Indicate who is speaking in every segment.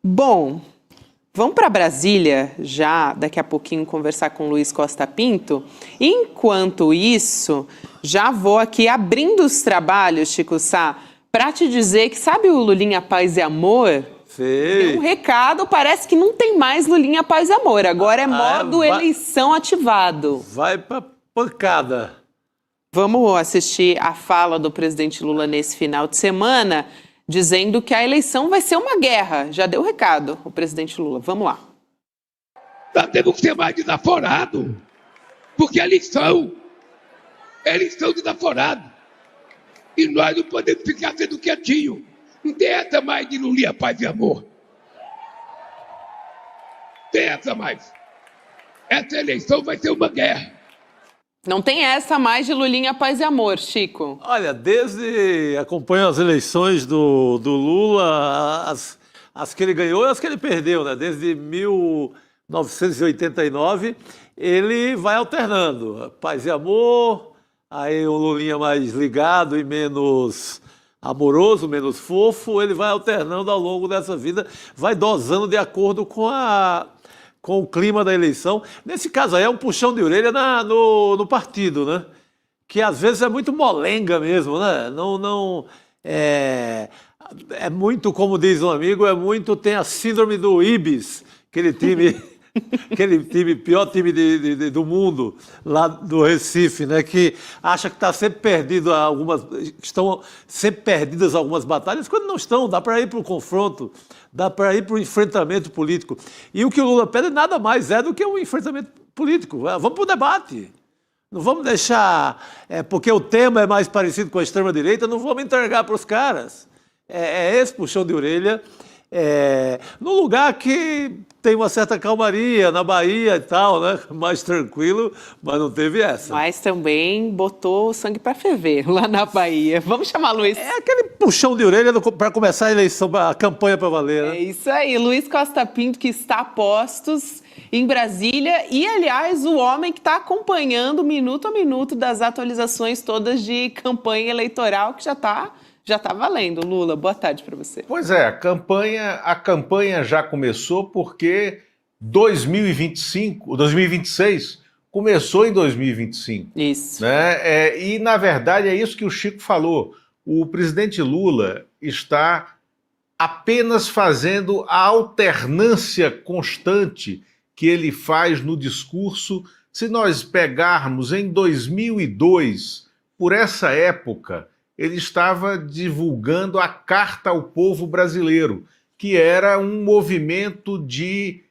Speaker 1: Bom, vamos para Brasília já daqui a pouquinho conversar com o Luiz Costa Pinto. Enquanto isso, já vou aqui abrindo os trabalhos, Chico Sá, para te dizer que sabe o Lulinha Paz e Amor?
Speaker 2: Sei.
Speaker 1: Deu um recado, parece que não tem mais Lulinha Paz e Amor. Agora é modo eleição ativado.
Speaker 2: Vai pra pancada.
Speaker 1: Vamos assistir a fala do presidente Lula nesse final de semana, dizendo que a eleição vai ser uma guerra. Já deu o recado, o presidente Lula. Vamos lá.
Speaker 3: Nós temos que ser mais desaforado, porque eleição é eleição desaforado. E nós não podemos ficar sendo quietinho. Não tem essa mais de Lulinha Paz e Amor. Tem essa mais. Essa eleição vai ser uma guerra.
Speaker 1: Não tem essa mais de Lulinha Paz e Amor, Chico.
Speaker 2: Olha, desde acompanho as eleições do Lula, as que ele ganhou e as que ele perdeu, né? Desde 1989, ele vai alternando. Paz e Amor, aí o Lulinha mais ligado e menos amoroso, menos fofo, ele vai alternando ao longo dessa vida, vai dosando de acordo com o clima da eleição. Nesse caso aí é um puxão de orelha no partido, né? Que às vezes é muito molenga mesmo, né? É muito, como diz um amigo, tem a síndrome do Ibis, aquele time pior time do mundo, lá do Recife, né? Que acha que está sempre perdido estão sempre perdidas algumas batalhas, quando não estão, dá para ir para o confronto, dá para ir para o enfrentamento político. E o que o Lula pede nada mais é do que um enfrentamento político. Vamos para o debate. Não vamos deixar, porque o tema é mais parecido com a extrema-direita, não vamos entregar para os caras. É esse puxão de orelha. Num lugar que tem uma certa calmaria, na Bahia e tal, né? Mais tranquilo, mas não teve essa.
Speaker 1: Mas também botou o sangue para ferver lá na Bahia. Vamos chamar Luiz.
Speaker 2: É aquele puxão de orelha para começar a eleição, a campanha para valer, né?
Speaker 1: É isso aí, Luiz Costa Pinto, que está a postos em Brasília e, aliás, o homem que está acompanhando minuto a minuto das atualizações todas de campanha eleitoral, que já está valendo. Lula, boa tarde para você.
Speaker 4: Pois é, a campanha já começou porque 2026 começou em 2025.
Speaker 1: Isso.
Speaker 4: Né? E, na verdade, é isso que o Chico falou. O presidente Lula está apenas fazendo a alternância constante que ele faz no discurso. Se nós pegarmos em 2002, por essa época, ele estava divulgando a Carta ao Povo Brasileiro, que era um movimento de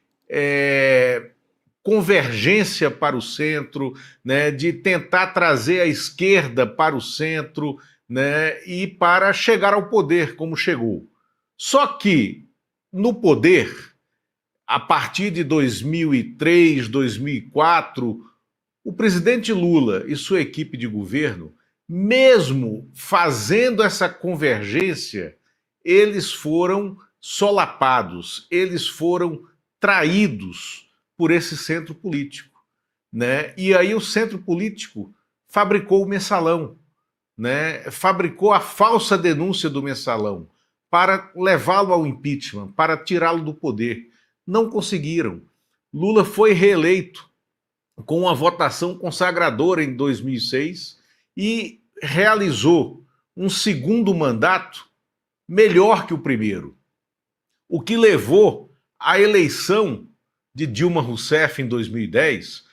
Speaker 4: convergência para o centro, né, de tentar trazer a esquerda para o centro, né, e para chegar ao poder, como chegou. Só que, no poder, a partir de 2003, 2004, o presidente Lula e sua equipe de governo, mesmo fazendo essa convergência, eles foram solapados, eles foram traídos por esse centro político, né? E aí o centro político fabricou o mensalão, né? Fabricou a falsa denúncia do mensalão para levá-lo ao impeachment, para tirá-lo do poder. Não conseguiram. Lula foi reeleito com uma votação consagradora em 2006 e realizou um segundo mandato melhor que o primeiro, o que levou à eleição de Dilma Rousseff em 2010,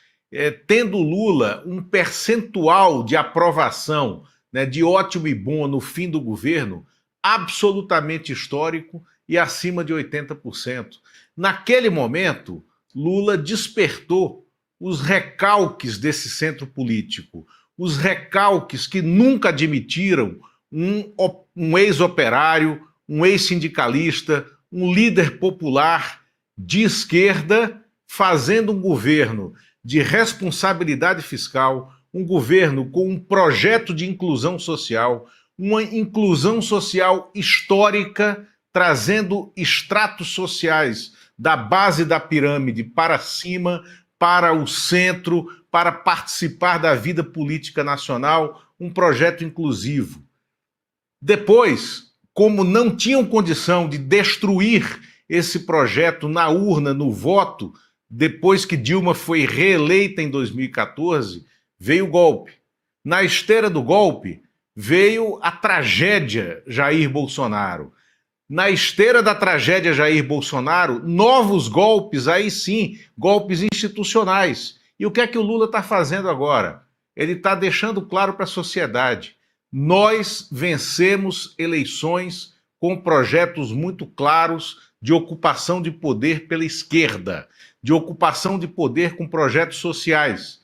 Speaker 4: tendo Lula um percentual de aprovação, né, de ótimo e bom no fim do governo, absolutamente histórico e acima de 80%. Naquele momento, Lula despertou os recalques desse centro político, os recalques que nunca admitiram um ex-operário, um ex-sindicalista, um líder popular de esquerda fazendo um governo de responsabilidade fiscal, um governo com um projeto de inclusão social, uma inclusão social histórica, trazendo estratos sociais da base da pirâmide para cima, para o centro, para participar da vida política nacional, um projeto inclusivo. Depois, como não tinham condição de destruir esse projeto na urna, no voto, depois que Dilma foi reeleita em 2014, veio o golpe. Na esteira do golpe, veio a tragédia Jair Bolsonaro. Na esteira da tragédia Jair Bolsonaro, novos golpes, aí sim, golpes institucionais. E o que é que o Lula está fazendo agora? Ele está deixando claro para a sociedade: nós vencemos eleições com projetos muito claros de ocupação de poder pela esquerda, de ocupação de poder com projetos sociais,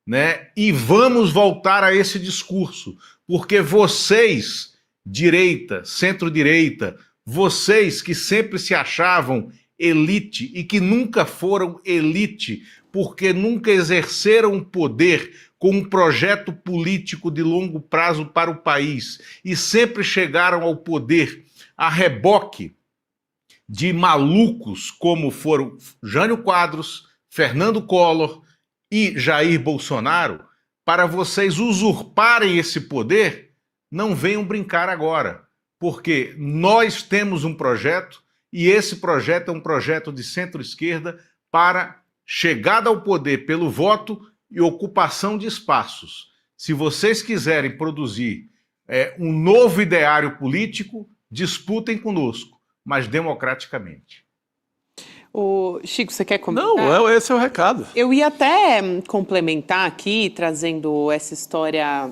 Speaker 4: né? E vamos voltar a esse discurso, porque vocês, direita, centro-direita, vocês que sempre se achavam elite e que nunca foram elite, porque nunca exerceram poder com um projeto político de longo prazo para o país e sempre chegaram ao poder a reboque de malucos como foram Jânio Quadros, Fernando Collor e Jair Bolsonaro, para vocês usurparem esse poder, não venham brincar agora, porque nós temos um projeto e esse projeto é um projeto de centro-esquerda para chegada ao poder pelo voto e ocupação de espaços. Se vocês quiserem produzir um novo ideário político, disputem conosco, mas democraticamente.
Speaker 1: Chico, você quer comentar?
Speaker 2: Não, esse é o recado.
Speaker 1: Eu ia até complementar aqui, trazendo essa história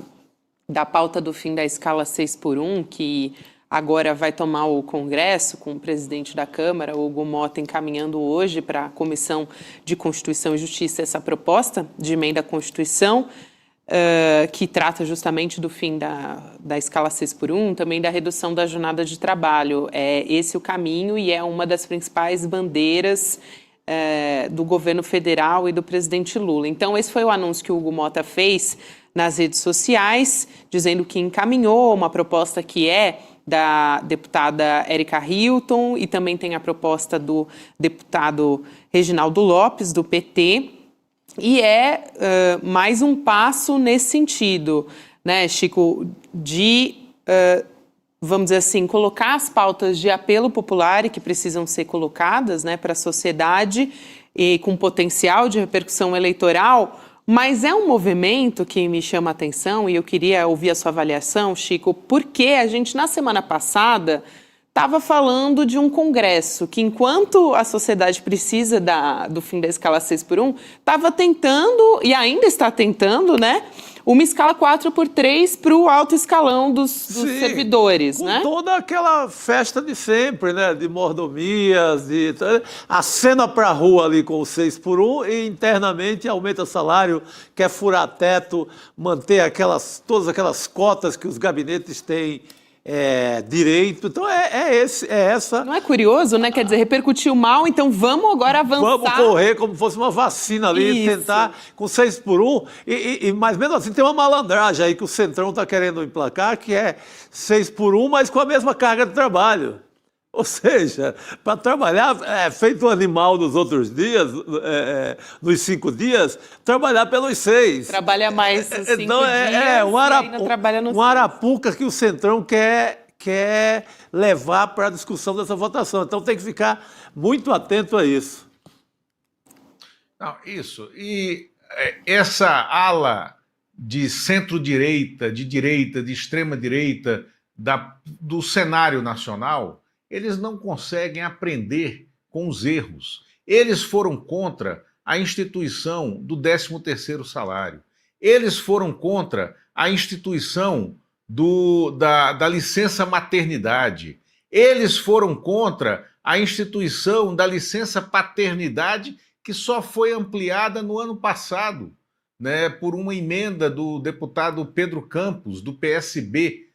Speaker 1: da pauta do fim da escala 6x1, que agora vai tomar o Congresso, com o presidente da Câmara, Hugo Mota, encaminhando hoje para a Comissão de Constituição e Justiça essa proposta de emenda à Constituição, que trata justamente do fim da escala 6x1, também da redução da jornada de trabalho. É esse o caminho e é uma das principais bandeiras do governo federal e do presidente Lula. Então, esse foi o anúncio que o Hugo Mota fez nas redes sociais, dizendo que encaminhou uma proposta que é da deputada Érica Hilton e também tem a proposta do deputado Reginaldo Lopes, do PT, e mais um passo nesse sentido, né, Chico, de, vamos dizer assim, colocar as pautas de apelo popular e que precisam ser colocadas, né, para a sociedade e com potencial de repercussão eleitoral. Mas é um movimento que me chama a atenção e eu queria ouvir a sua avaliação, Chico, porque a gente, na semana passada, estava falando de um congresso que, enquanto a sociedade precisa do fim da escala 6x1, estava tentando, e ainda está tentando, né, uma escala 4x3 para o alto escalão dos servidores,
Speaker 2: com
Speaker 1: né?
Speaker 2: Toda aquela festa de sempre, né? De mordomias, acena para a rua ali com o 6x1 e internamente aumenta o salário, quer furar teto, manter todas aquelas cotas que os gabinetes têm direito. Então essa...
Speaker 1: Não é curioso, né? Quer dizer, repercutiu mal, então vamos agora avançar.
Speaker 2: Vamos correr como fosse uma vacina ali,
Speaker 1: Isso.
Speaker 2: tentar com 6x1. Mas mesmo assim tem uma malandragem aí que o Centrão está querendo emplacar, que é 6x1, mas com a mesma carga de trabalho. Ou seja, para trabalhar, feito um animal nos outros dias, nos 5 dias, trabalhar pelos 6.
Speaker 1: Trabalha mais os 5
Speaker 2: Então,
Speaker 1: dias e ainda trabalha nos
Speaker 2: um arapuca que o Centrão quer levar para a discussão dessa votação. Então tem que ficar muito atento a isso.
Speaker 4: Não, isso. E essa ala de centro-direita, de extrema-direita do cenário nacional, eles não conseguem aprender com os erros. Eles foram contra a instituição do 13º salário. Eles foram contra a instituição da licença maternidade. Eles foram contra a instituição da licença paternidade, que só foi ampliada no ano passado, né, por uma emenda do deputado Pedro Campos, do PSB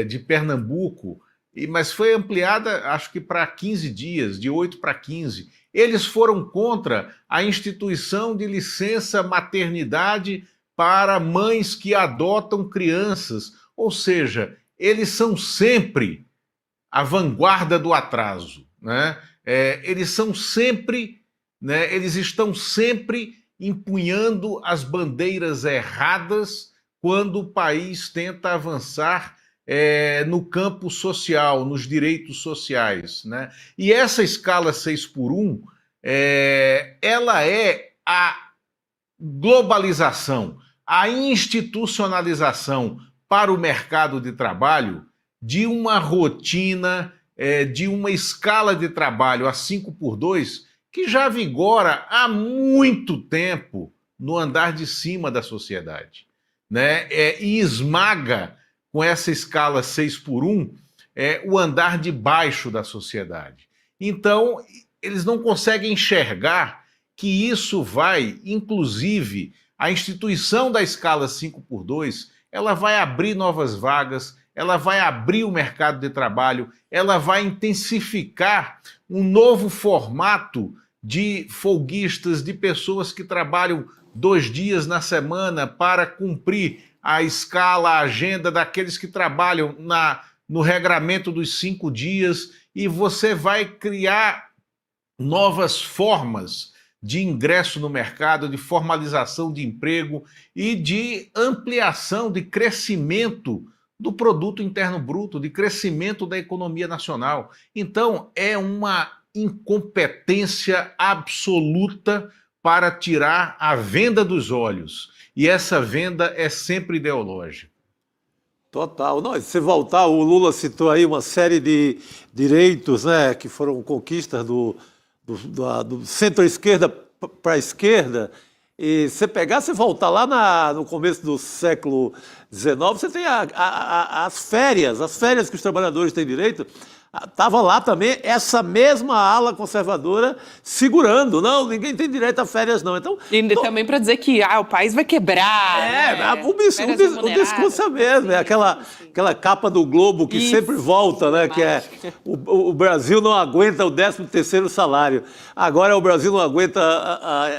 Speaker 4: de Pernambuco, mas foi ampliada, acho que para 15 dias, de 8 para 15. Eles foram contra a instituição de licença maternidade para mães que adotam crianças. Ou seja, eles são sempre a vanguarda do atraso, né? Eles são sempre, né, eles estão sempre empunhando as bandeiras erradas quando o país tenta avançar no campo social, nos direitos sociais, né? E essa escala 6x1, ela é a globalização, a institucionalização para o mercado de trabalho de uma rotina, de uma escala de trabalho a 5x2, que já vigora há muito tempo no andar de cima da sociedade, né? E esmaga com essa escala 6x1 o andar de baixo da sociedade. Então, eles não conseguem enxergar que isso vai, inclusive, a instituição da escala 5x2, ela vai abrir novas vagas, ela vai abrir o mercado de trabalho, ela vai intensificar um novo formato de folguistas, de pessoas que trabalham 2 dias na semana para cumprir a escala, a agenda daqueles que trabalham no regramento dos 5 dias, e você vai criar novas formas de ingresso no mercado, de formalização de emprego e de ampliação, de crescimento do produto interno bruto, de crescimento da economia nacional. Então, é uma incompetência absoluta para tirar a venda dos olhos. E essa venda é sempre ideológica.
Speaker 2: Total. Não, se voltar, o Lula citou aí uma série de direitos, né, que foram conquistas do centro-esquerda para a esquerda. E você pegar, você voltar lá no começo do século XIX, você tem as férias que os trabalhadores têm direito. Estava lá também essa mesma ala conservadora segurando. Não, ninguém tem direito a férias, não. Então,
Speaker 1: e também para dizer que o país vai quebrar.
Speaker 2: O discurso é mesmo. É aquela capa do Globo que sempre volta, né? Que é o Brasil não aguenta o 13º salário. Agora o Brasil não aguenta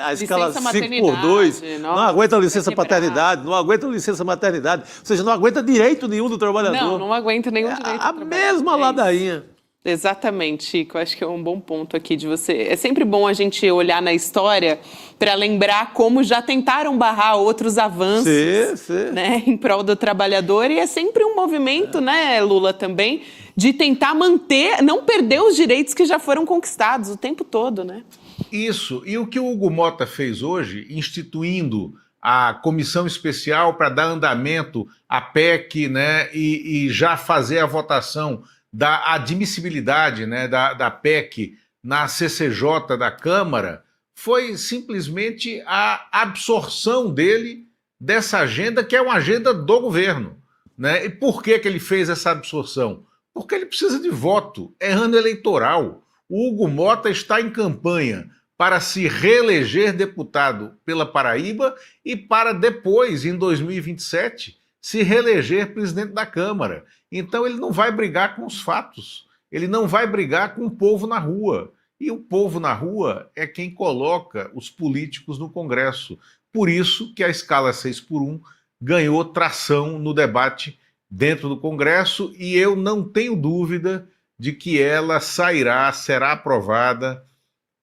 Speaker 2: a escala 5x2. Não aguenta a licença paternidade, não aguenta a licença maternidade. Ou seja, não aguenta direito nenhum do trabalhador.
Speaker 1: Não aguenta nenhum direito.
Speaker 2: A mesma ladainha.
Speaker 1: Exatamente, Chico. Acho que é um bom ponto aqui de você. É sempre bom a gente olhar na história para lembrar como já tentaram barrar outros avanços, né, em prol do trabalhador. E é sempre um movimento, né, Lula, também, de tentar manter, não perder os direitos que já foram conquistados o tempo todo, né?
Speaker 4: Isso. E o que o Hugo Motta fez hoje, instituindo a comissão especial para dar andamento à PEC, né, e já fazer a votação da admissibilidade, né, da PEC na CCJ da Câmara, foi simplesmente a absorção dele dessa agenda, que é uma agenda do governo, né? E por que ele fez essa absorção? Porque ele precisa de voto, é ano eleitoral. O Hugo Motta está em campanha para se reeleger deputado pela Paraíba e para depois, em 2027, se reeleger presidente da Câmara. Então ele não vai brigar com os fatos, ele não vai brigar com o povo na rua. E o povo na rua é quem coloca os políticos no Congresso. Por isso que a escala 6x1 ganhou tração no debate dentro do Congresso, e eu não tenho dúvida de que ela será aprovada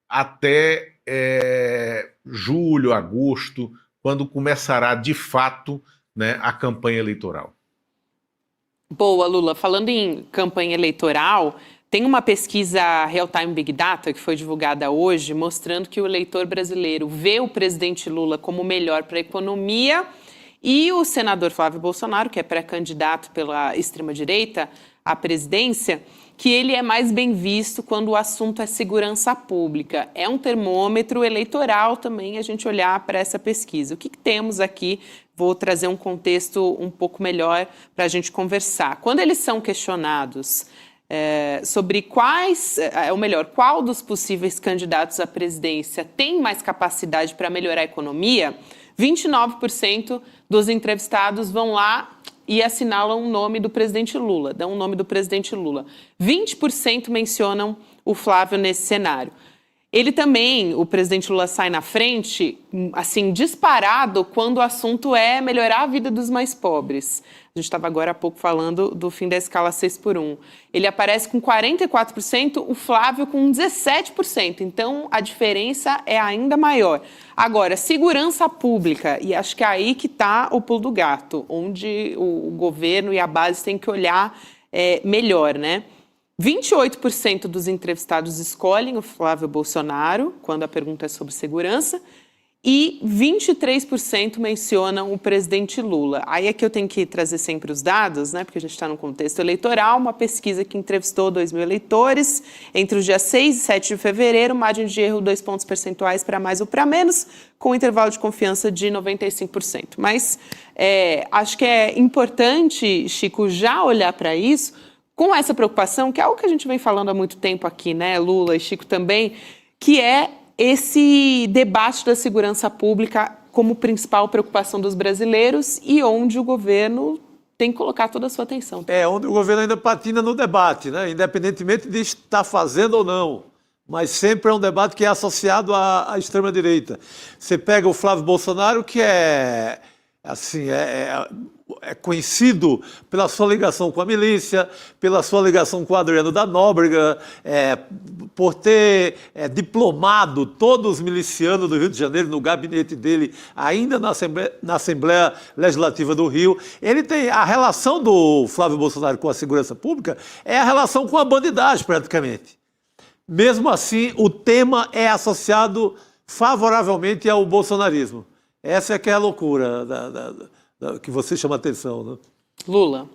Speaker 4: até julho, agosto, quando começará de fato, né, a campanha eleitoral.
Speaker 1: Boa, Lula. Falando em campanha eleitoral, tem uma pesquisa Real Time Big Data que foi divulgada hoje, mostrando que o eleitor brasileiro vê o presidente Lula como melhor para a economia, e o senador Flávio Bolsonaro, que é pré-candidato pela extrema-direita à presidência, que ele é mais bem visto quando o assunto é segurança pública. É um termômetro eleitoral também a gente olhar para essa pesquisa. O que temos aqui? Vou trazer um contexto um pouco melhor para a gente conversar. Quando eles são questionados sobre qual dos possíveis candidatos à presidência tem mais capacidade para melhorar a economia, 29% dos entrevistados vão lá e assinalam o nome do presidente Lula, dão o nome do presidente Lula. 20% mencionam o Flávio nesse cenário. Ele também, o presidente Lula sai na frente, assim, disparado, quando o assunto é melhorar a vida dos mais pobres. A gente estava agora há pouco falando do fim da escala 6x1. Ele aparece com 44%, o Flávio com 17%. Então, a diferença é ainda maior. Agora, segurança pública, e acho que é aí que está o pulo do gato, onde o governo e a base têm que olhar melhor, né? 28% dos entrevistados escolhem o Flávio Bolsonaro, quando a pergunta é sobre segurança, e 23% mencionam o presidente Lula. Aí é que eu tenho que trazer sempre os dados, né? Porque a gente está num contexto eleitoral, uma pesquisa que entrevistou 2.000 eleitores entre os dias 6 e 7 de fevereiro, margem de erro 2 pontos percentuais para mais ou para menos, com intervalo de confiança de 95%. Mas acho que é importante, Chico, já olhar para isso com essa preocupação, que é algo que a gente vem falando há muito tempo aqui, né, Lula e Chico também, que é esse debate da segurança pública como principal preocupação dos brasileiros e onde o governo tem que colocar toda a sua atenção.
Speaker 2: Onde o governo ainda patina no debate, né, independentemente de estar fazendo ou não. Mas sempre é um debate que é associado à extrema-direita. Você pega o Flávio Bolsonaro, que é conhecido pela sua ligação com a milícia, pela sua ligação com o Adriano da Nóbrega, por ter diplomado todos os milicianos do Rio de Janeiro no gabinete dele, ainda na Assembleia Legislativa do Rio. Ele tem a relação do Flávio Bolsonaro com a segurança pública é a relação com a bandidagem, praticamente. Mesmo assim, o tema é associado favoravelmente ao bolsonarismo. Essa é que é a loucura que você chama a atenção, né?
Speaker 1: Lula.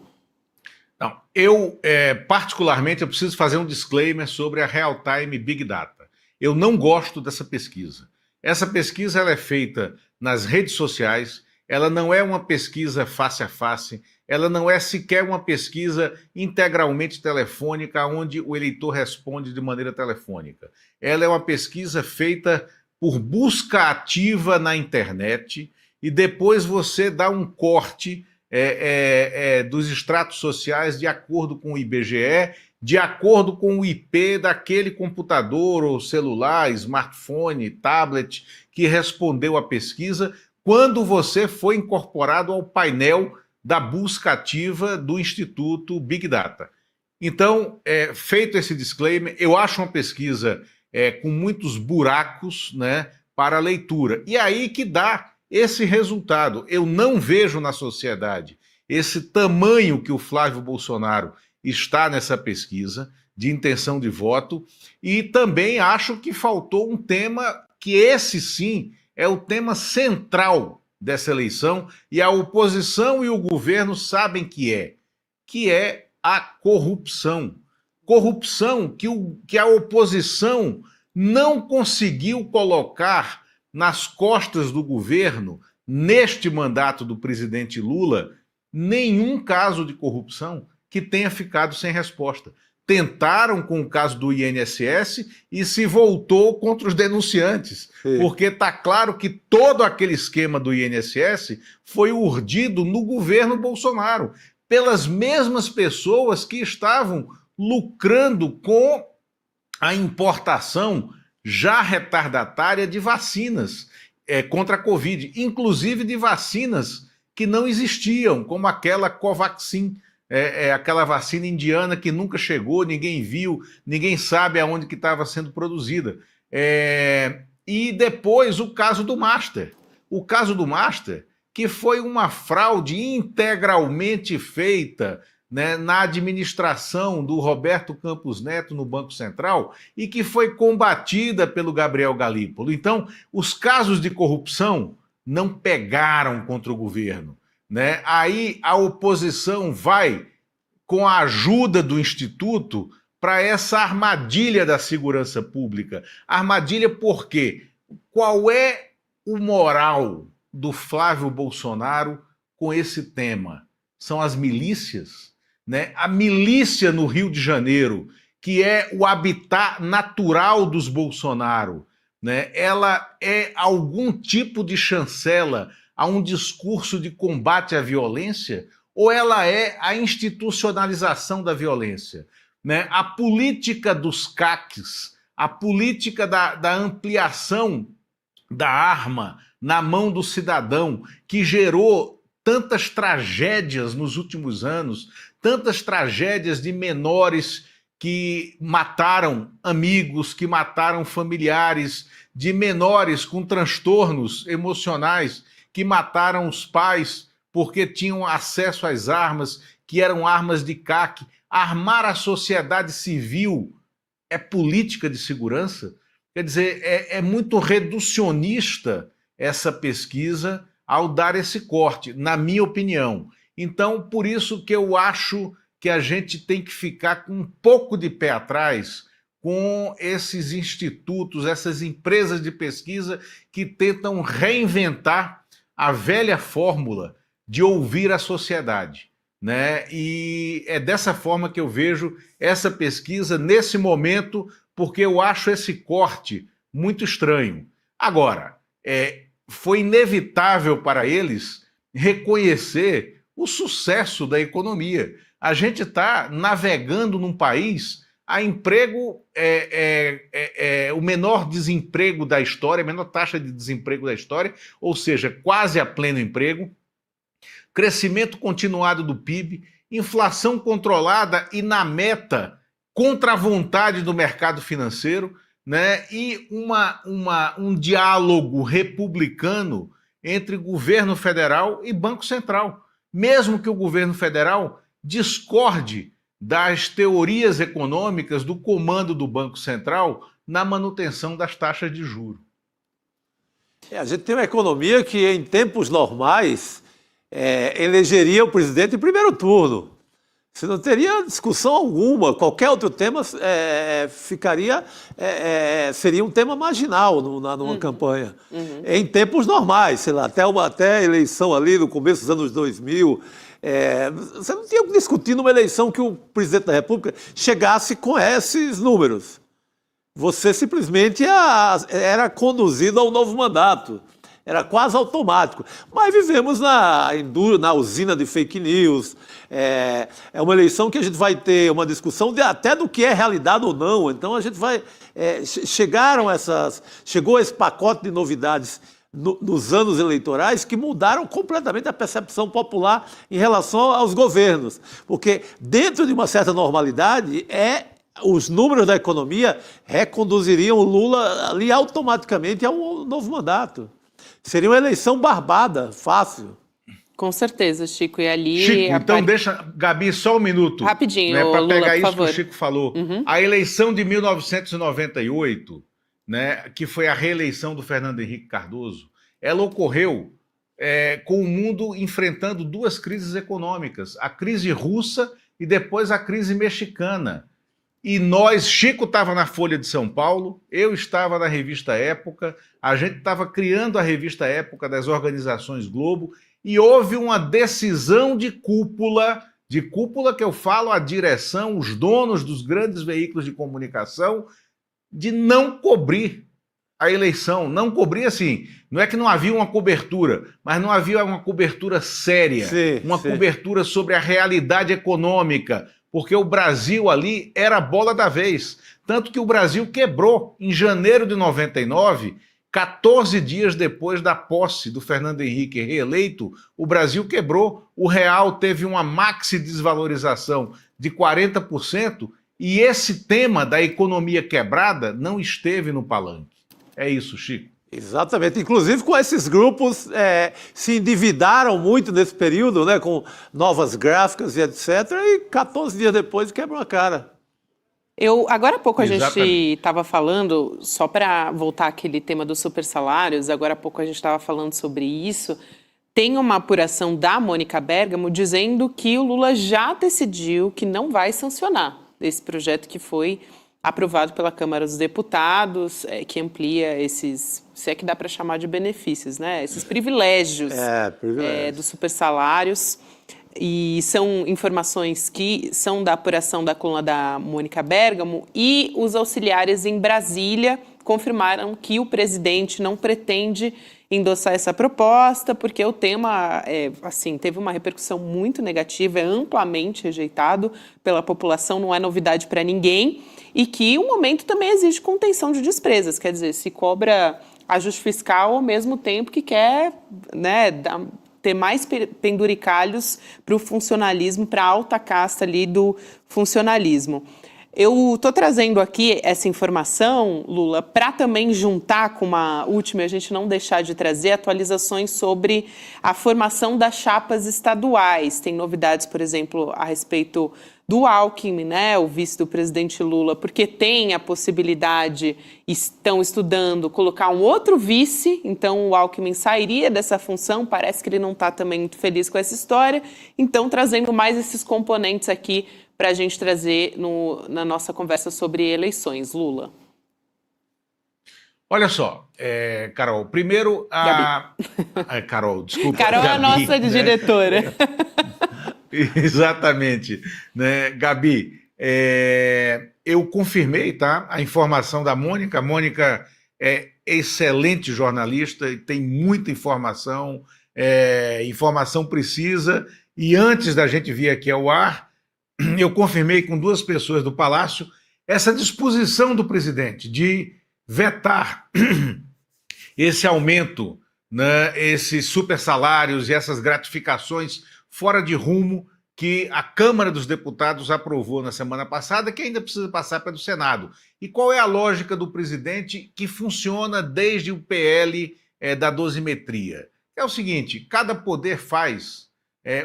Speaker 4: Não, eu, particularmente, eu preciso fazer um disclaimer sobre a Real Time Big Data. Eu não gosto dessa pesquisa. Essa pesquisa ela é feita nas redes sociais, ela não é uma pesquisa face a face, ela não é sequer uma pesquisa integralmente telefônica, onde o eleitor responde de maneira telefônica. Ela é uma pesquisa feita por busca ativa na internet, e depois você dá um corte dos estratos sociais de acordo com o IBGE, de acordo com o IP daquele computador ou celular, smartphone, tablet, que respondeu à pesquisa, quando você foi incorporado ao painel da busca ativa do Instituto Big Data. Então, feito esse disclaimer, eu acho uma pesquisa com muitos buracos, né, para a leitura. E aí que dá esse resultado. Eu não vejo na sociedade esse tamanho que o Flávio Bolsonaro está nessa pesquisa de intenção de voto, e também acho que faltou um tema que esse sim é o tema central dessa eleição, e a oposição e o governo sabem que é a corrupção. Corrupção que a oposição não conseguiu colocar nas costas do governo, neste mandato do presidente Lula, nenhum caso de corrupção que tenha ficado sem resposta. Tentaram com o caso do INSS e se voltou contra os denunciantes, porque está claro que todo aquele esquema do INSS foi urdido no governo Bolsonaro, pelas mesmas pessoas que estavam lucrando com a importação já retardatária de vacinas contra a Covid, inclusive de vacinas que não existiam, como aquela Covaxin, aquela vacina indiana que nunca chegou, ninguém viu, ninguém sabe aonde que estava sendo produzida. E depois o caso do Master. O caso do Master, que foi uma fraude integralmente feita, né, na administração do Roberto Campos Neto no Banco Central e que foi combatida pelo Gabriel Galípolo. Então, os casos de corrupção não pegaram contra o governo, né? Aí a oposição vai, com a ajuda do Instituto, para essa armadilha da segurança pública. Armadilha por quê? Qual é o moral do Flávio Bolsonaro com esse tema? São as milícias? Né? A milícia no Rio de Janeiro, que é o habitat natural dos Bolsonaro, né? Ela é algum tipo de chancela a um discurso de combate à violência, ou ela é a institucionalização da violência? Né? A política dos CACs, a política da ampliação da arma na mão do cidadão, que gerou tantas tragédias nos últimos anos, tantas tragédias de menores que mataram amigos, que mataram familiares, de menores com transtornos emocionais, que mataram os pais porque tinham acesso às armas, que eram armas de CAC. Armar a sociedade civil é política de segurança? Quer dizer, é muito reducionista essa pesquisa ao dar esse corte, na minha opinião. Então, por isso que eu acho que a gente tem que ficar com um pouco de pé atrás com esses institutos, essas empresas de pesquisa que tentam reinventar a velha fórmula de ouvir a sociedade, né? E é dessa forma que eu vejo essa pesquisa nesse momento, porque eu acho esse corte muito estranho. Agora, foi inevitável para eles reconhecer o sucesso da economia. A gente está navegando num país a emprego, o menor desemprego da história, a menor taxa de desemprego da história, ou seja, quase a pleno emprego, crescimento continuado do PIB, inflação controlada e na meta contra a vontade do mercado financeiro, né? E um diálogo republicano entre governo federal e Banco Central. Mesmo que o governo federal discorde das teorias econômicas do comando do Banco Central na manutenção das taxas de juros.
Speaker 2: A gente tem uma economia que, em tempos normais, elegeria o presidente em primeiro turno. Você não teria discussão alguma, qualquer outro tema seria um tema marginal numa campanha. Em tempos normais, sei lá, até a eleição ali no começo dos anos 2000, você não tinha que discutir numa eleição que o presidente da República chegasse com esses números. Você simplesmente era conduzido ao novo mandato. Era quase automático. Mas vivemos na usina de fake news. É uma eleição que a gente vai ter uma discussão até do que é realidade ou não. Então a gente vai... Chegou esse pacote de novidades nos anos eleitorais que mudaram completamente a percepção popular em relação aos governos. Porque dentro de uma certa normalidade, os números da economia reconduziriam o Lula ali automaticamente ao novo mandato. Seria uma eleição barbada, fácil.
Speaker 1: Com certeza, Chico. E ali...
Speaker 4: Chico, então deixa... Gabi, só um minuto.
Speaker 1: Rapidinho,
Speaker 4: né, para pegar
Speaker 1: Lula,
Speaker 4: isso
Speaker 1: favor.
Speaker 4: que o Chico falou. A eleição de 1998, né, que foi a reeleição do Fernando Henrique Cardoso, ela ocorreu com o mundo enfrentando duas crises econômicas. A crise russa e depois a crise mexicana. E Chico estava na Folha de São Paulo, eu estava na revista Época, a gente estava criando a revista Época das Organizações Globo, e houve uma decisão de cúpula que eu falo a direção, os donos dos grandes veículos de comunicação, de não cobrir a eleição. Não cobrir assim, não é que não havia uma cobertura, mas não havia uma cobertura séria, cobertura sobre a realidade econômica, porque o Brasil ali era a bola da vez. Tanto que o Brasil quebrou em janeiro de 99, 14 dias depois da posse do Fernando Henrique reeleito, o Brasil quebrou. O real teve uma maxi desvalorização de 40% e esse tema da economia quebrada não esteve no palanque. É isso, Chico.
Speaker 2: Exatamente. Inclusive com esses grupos se endividaram muito nesse período, né, com novas gráficas e etc. E 14 dias depois quebram a cara.
Speaker 1: Agora há pouco a
Speaker 4: Exatamente.
Speaker 1: gente estava falando, só para voltar àquele tema dos supersalários, agora há pouco a gente estava falando sobre isso. Tem uma apuração da Mônica Bergamo dizendo que o Lula já decidiu que não vai sancionar esse projeto que foi aprovado pela Câmara dos Deputados, que amplia esses, se é que dá para chamar de benefícios, né? Esses privilégios, dos supersalários. E são informações que são da apuração da coluna da Mônica Bergamo, e os auxiliares em Brasília confirmaram que o presidente não pretende endossar essa proposta, porque o tema teve uma repercussão muito negativa, é amplamente rejeitado pela população, não é novidade para ninguém. e que o momento também exige contenção de despesas, quer dizer, se cobra ajuste fiscal ao mesmo tempo que quer, né, ter mais penduricalhos para o funcionalismo, para a alta casta ali do funcionalismo. Eu estou trazendo aqui essa informação, Lula, para também juntar com uma última, a gente não deixar de trazer atualizações sobre a formação das chapas estaduais. Tem novidades, por exemplo, a respeito do Alckmin, né, o vice do presidente Lula, porque tem a possibilidade, estão estudando, colocar um outro vice, então o Alckmin sairia dessa função, parece que ele não está também muito feliz com essa história, então trazendo mais esses componentes aqui para a gente trazer na nossa conversa sobre eleições. Lula.
Speaker 4: Olha só, Carol, primeiro Carol, desculpa.
Speaker 1: Carol
Speaker 4: Gabi,
Speaker 1: é a nossa diretora.
Speaker 4: Exatamente, né, Gabi, eu confirmei, tá, a informação da Mônica. A Mônica é excelente jornalista e tem muita informação, informação precisa, e antes da gente vir aqui ao ar, eu confirmei com 2 pessoas do Palácio essa disposição do presidente de vetar esse aumento, né, esses super salários e essas gratificações fora de rumo que a Câmara dos Deputados aprovou na semana passada, que ainda precisa passar pelo Senado. E qual é a lógica do presidente que funciona desde o PL da dosimetria? É o seguinte, cada poder faz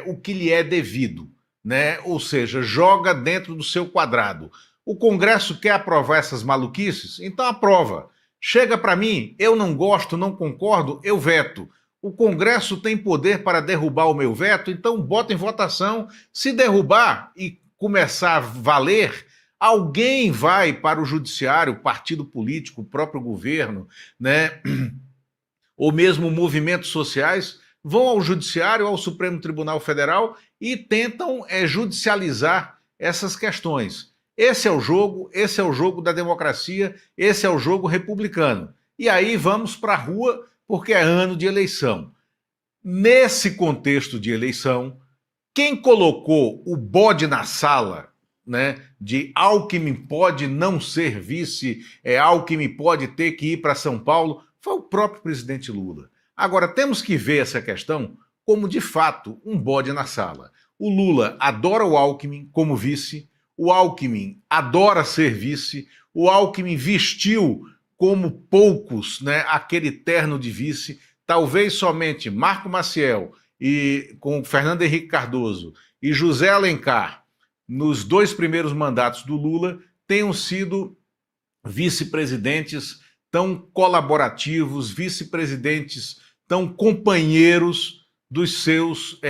Speaker 4: o que lhe é devido, né? Ou seja, joga dentro do seu quadrado. O Congresso quer aprovar essas maluquices? Então aprova. Chega para mim, eu não gosto, não concordo, eu veto. O Congresso tem poder para derrubar o meu veto, então bota em votação. Se derrubar e começar a valer, alguém vai para o judiciário, partido político, o próprio governo, né? Ou mesmo movimentos sociais, vão ao judiciário, ao Supremo Tribunal Federal e tentam judicializar essas questões. Esse é o jogo da democracia, esse é o jogo republicano. E aí vamos para a rua, porque é ano de eleição. Nesse contexto de eleição, quem colocou o bode na sala, né, de Alckmin pode não ser vice, Alckmin pode ter que ir para São Paulo, foi o próprio presidente Lula. Agora, temos que ver essa questão como, de fato, um bode na sala. O Lula adora o Alckmin como vice, o Alckmin adora ser vice, o Alckmin vestiu como poucos, né, aquele terno de vice. Talvez somente Marco Maciel e com Fernando Henrique Cardoso e José Alencar, nos 2 primeiros mandatos do Lula, tenham sido vice-presidentes tão colaborativos, vice-presidentes tão companheiros dos seus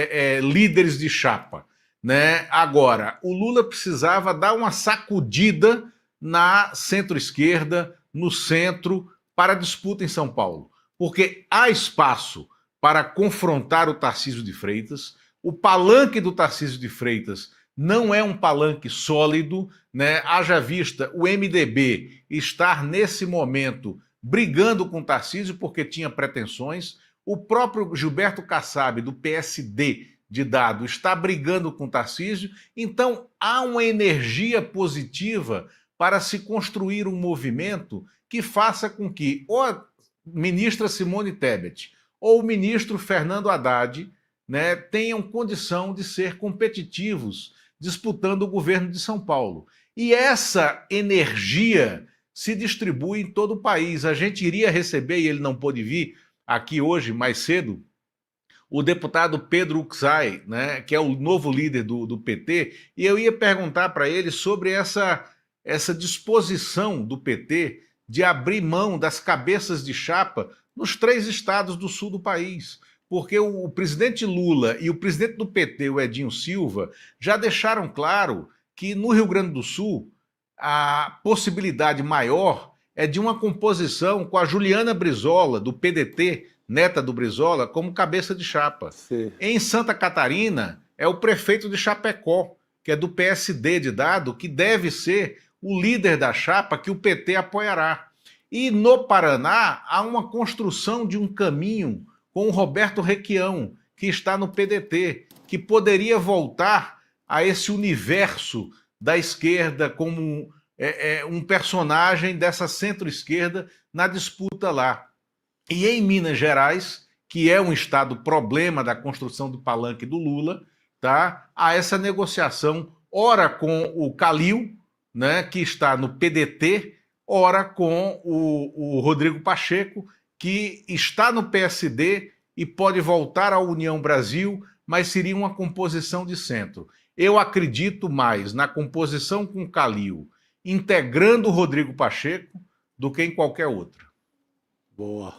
Speaker 4: líderes de chapa, né? Agora, o Lula precisava dar uma sacudida na centro-esquerda, no centro, para a disputa em São Paulo, porque há espaço para confrontar o Tarcísio de Freitas. O palanque do Tarcísio de Freitas não é um palanque sólido, né? Haja vista o MDB estar nesse momento brigando com o Tarcísio porque tinha pretensões. O próprio Gilberto Kassab, do PSD de Dado, está brigando com o Tarcísio. Então, há uma energia positiva para se construir um movimento que faça com que ou a ministra Simone Tebet ou o ministro Fernando Haddad, né, tenham condição de ser competitivos disputando o governo de São Paulo. E essa energia se distribui em todo o país. A gente iria receber, e ele não pôde vir aqui hoje, mais cedo, o deputado Pedro Uxay, né, que é o novo líder do PT, e eu ia perguntar para ele sobre essa disposição do PT de abrir mão das cabeças de chapa nos 3 estados do sul do país. Porque o presidente Lula e o presidente do PT, o Edinho Silva, já deixaram claro que no Rio Grande do Sul a possibilidade maior é de uma composição com a Juliana Brizola, do PDT, neta do Brizola, como cabeça de chapa.
Speaker 2: Sim.
Speaker 4: Em Santa Catarina, é o prefeito de Chapecó, que é do PSD de Dado, que deve ser o líder da chapa que o PT apoiará. E no Paraná, há uma construção de um caminho com o Roberto Requião, que está no PDT, que poderia voltar a esse universo da esquerda como um personagem dessa centro-esquerda na disputa lá. E em Minas Gerais, que é um estado problema da construção do palanque do Lula, tá? Há essa negociação, ora com o Calil, né, que está no PDT, ora com o Rodrigo Pacheco, que está no PSD e pode voltar à União Brasil, mas seria uma composição de centro. Eu acredito mais na composição com o Calil, integrando o Rodrigo Pacheco, do que em qualquer outra.
Speaker 2: Boa.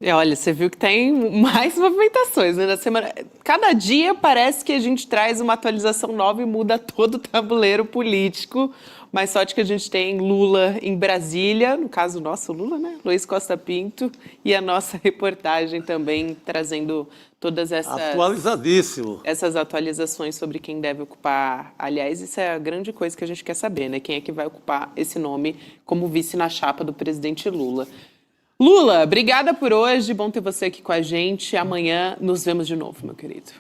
Speaker 1: Olha, você viu que tem mais movimentações, né? Na semana, cada dia parece que a gente traz uma atualização nova e muda todo o tabuleiro político. Mas sorte que a gente tem Lula em Brasília, no caso nosso Lula, né? Luiz Costa Pinto, e a nossa reportagem também trazendo todas
Speaker 2: Atualizadíssimo.
Speaker 1: essas atualizações sobre quem deve ocupar. Aliás, isso é a grande coisa que a gente quer saber, né? Quem é que vai ocupar esse nome como vice na chapa do presidente Lula. Lula, obrigada por hoje, bom ter você aqui com a gente. Amanhã nos vemos de novo, meu querido.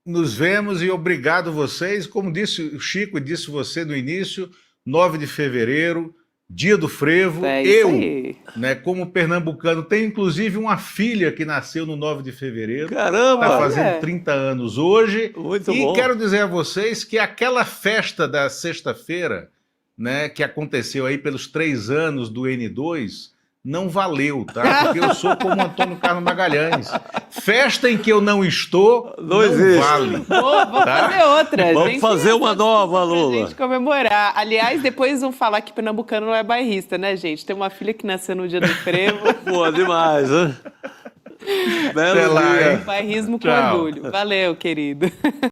Speaker 4: Nos vemos e obrigado vocês. Como disse o Chico e disse você no início, 9 de fevereiro, dia do frevo.
Speaker 1: É isso
Speaker 4: Eu,
Speaker 1: aí.
Speaker 4: né, como pernambucano, tenho inclusive uma filha que nasceu no 9 de fevereiro.
Speaker 2: Caramba!
Speaker 4: Está fazendo
Speaker 1: Olha.
Speaker 4: 30 anos hoje.
Speaker 2: Muito
Speaker 4: E
Speaker 2: bom.
Speaker 4: quero dizer a vocês que aquela festa da sexta-feira, né, que aconteceu aí pelos 3 anos do N2, não valeu, tá? Porque eu sou como Antônio Carlos Magalhães. Festa em que eu não estou, não
Speaker 2: existe.
Speaker 4: vale.
Speaker 1: Vamos
Speaker 4: Tá?
Speaker 1: fazer outra.
Speaker 2: Vamos
Speaker 1: gente.
Speaker 2: fazer uma nova,
Speaker 1: Pra
Speaker 2: Lula.
Speaker 1: gente comemorar. Aliás, depois vão falar que pernambucano não é bairrista, né, gente? Tem uma filha que nasceu no dia do frevo.
Speaker 2: Boa demais, né? Belo
Speaker 4: Até lá,
Speaker 2: dia.
Speaker 4: hein?
Speaker 1: Bairrismo com
Speaker 4: Tchau.
Speaker 1: orgulho. Valeu, querido.